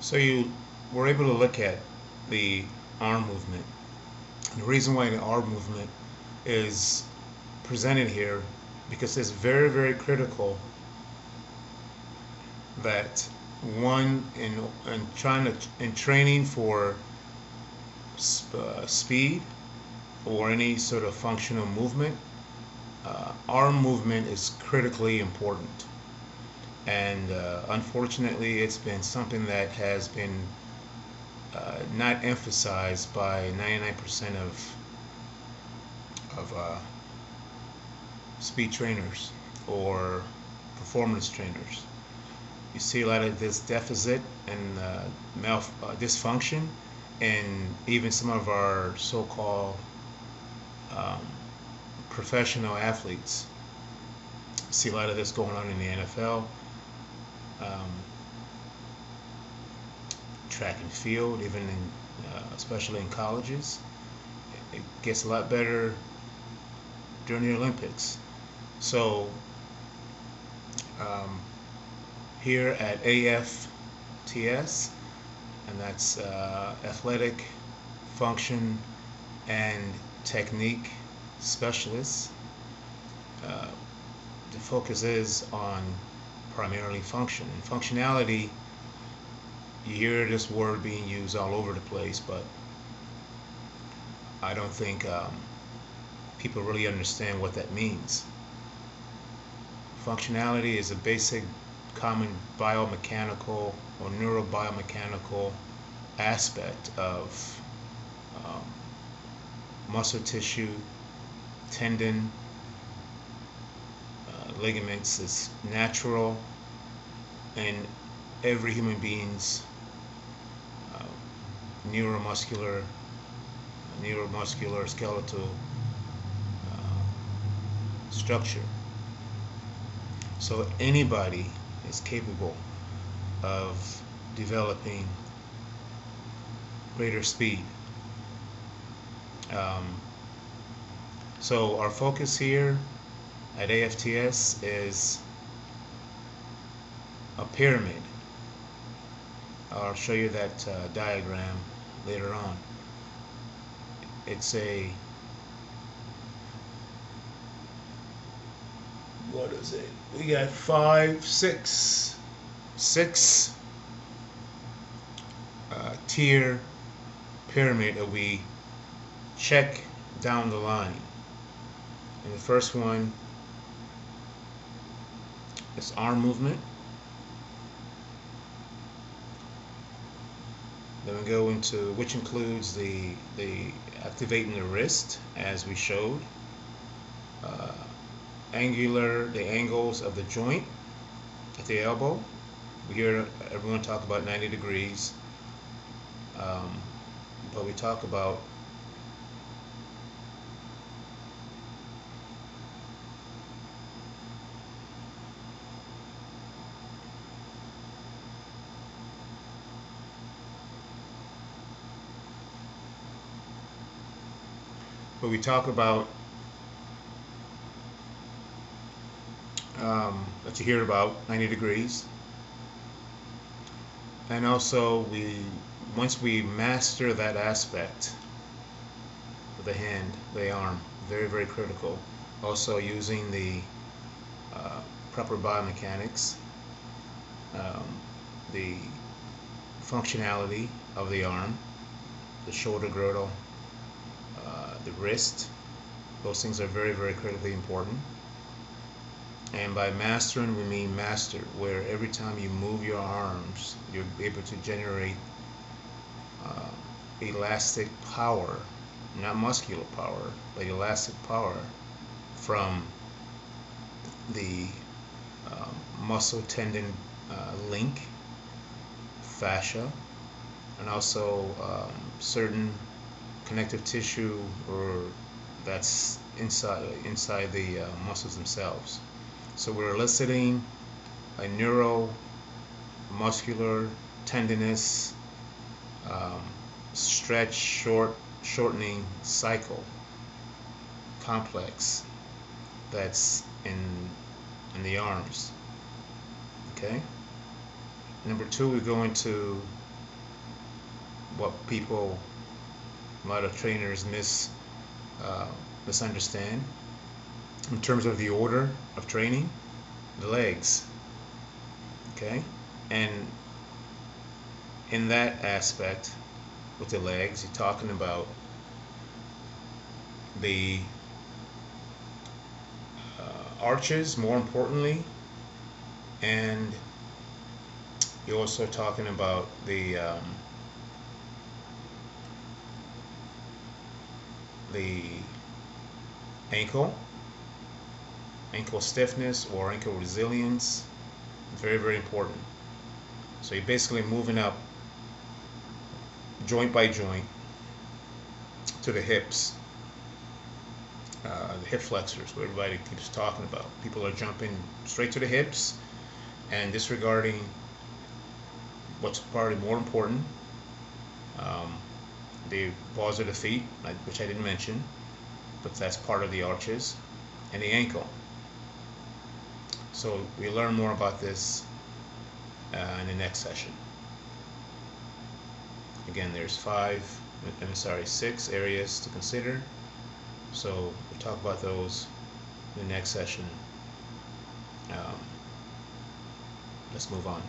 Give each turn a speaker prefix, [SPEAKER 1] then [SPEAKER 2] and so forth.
[SPEAKER 1] So you were able to look at the arm movement. The reason why the arm movement is presented here because it's very, very critical that one in training for speed or any sort of functional movement, arm movement is critically important. And unfortunately, it's been something that has been not emphasized by 99% of speed trainers or performance trainers. You see a lot of this deficit and dysfunction in even some of our so-called um, professional athletes. You see a lot of this going on in the NFL, um, track and field, even in especially in colleges. It gets a lot better during the Olympics. So um, here at AfTS, and that's athletic function and technique specialists. Uh, the focus is on primarily function and functionality. You hear this word being used all over the place, but I don't think people really understand what that means. Functionality is a basic common biomechanical or neurobiomechanical aspect of um, muscle tissue, tendon, ligaments. Is natural in every human being's neuromuscular skeletal structure. So anybody is capable of developing greater speed. So our focus here at AfTS is a pyramid. I'll show you that diagram later on. It's a, what is it? We got six tier pyramid that we check down the line. And the first one is arm movement. Then we go into, which includes the activating the wrist, as we showed, the angles of the joint at the elbow. We hear everyone talk about 90 degrees, but we talk about that you hear about 90 degrees. And also once we master that aspect of the hand, the arm, very, very critical. Also using the proper biomechanics, the functionality of the arm, the shoulder girdle, the wrist. Those things are very, very critically important. And by mastering, we mean master, where every time you move your arms, you're able to generate elastic power, not muscular power, but elastic power from the muscle tendon link, fascia, and also certain connective tissue or that's inside the muscles themselves. So we're eliciting a neuromuscular tendinous shortening cycle complex that's in the arms. Okay. Number two, we go into what people, a lot of trainers misunderstand in terms of the order of training. The legs, okay? And in that aspect with the legs, you're talking about the arches, more importantly, and you're also talking about the ankle stiffness or ankle resilience. Very, very important. So you're basically moving up joint by joint to the hips, the hip flexors, what everybody keeps talking about. People are jumping straight to the hips and disregarding what's probably more important, the balls of the feet, which I didn't mention, but that's part of the arches, and the ankle. So we learn more about this in the next session. Again, there's 6 areas to consider. So we'll talk about those in the next session. Let's move on.